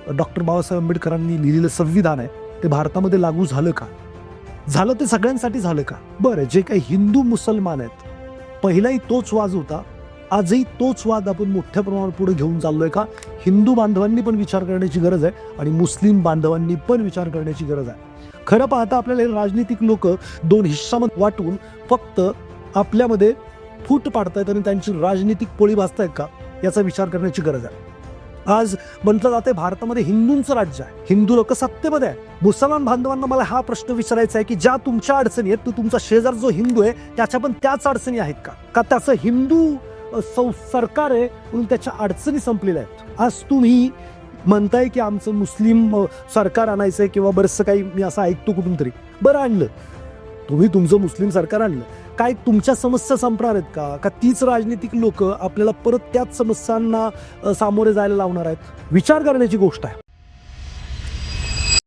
Doctor Babasaheb आंबेडकरांनी लिहिलेलं संविधान आहे ते भारतामध्ये लागू झालं का? झालं ते सगळ्यांसाठी झालं का? बरं, जे काही हिंदू मुसलमान आहेत पहिलाही तोच वाद होता, आजही तोच वाद आपण मोठ्या प्रमाणावर पुढे घेऊन चाललोय का? हिंदू बांधवांनी पण विचार करण्याची गरज आहे आणि मुस्लिम बांधवांनी पण विचार करण्याची गरज आहे. खरं पाहता आपल्याला हे राजनीतिक लोक दोन हिस्सामध्ये वाटून फक्त आपल्यामध्ये फूट पाडतायत आणि त्यांची राजनीतिक पोळी भाजतायत का याचा विचार करण्याची गरज आहे. आज म्हटलं जाते भारतामध्ये हिंदूंचं राज्य आहे, हिंदू लोक सत्तेमध्ये आहे. मुसलमान बांधवांना मला हा प्रश्न विचारायचा आहे की ज्या तुमच्या अडचणी आहेत, तुमचा शेजार जो हिंदू आहे त्याच्या पण त्याच अडचणी आहेत का त्याचं हिंदू सरकार आहे म्हणून त्याच्या अडचणी संपलेल्या आहेत? आज तुम्ही म्हणताय की आमचं मुस्लिम सरकार आणायचंय किंवा बरंचसं काही मी असं ऐकतो कुठून तरी. बरं, आणलं तुम्ही तुमचं मुस्लिम सरकार आणलं, काय तुमच्या समस्या संपणार आहेत का? तीच राजनीतिक लोक आपल्याला परत त्याच समस्यांना सामोरे जायला लावणार आहेत? विचार करण्याची गोष्ट आहे.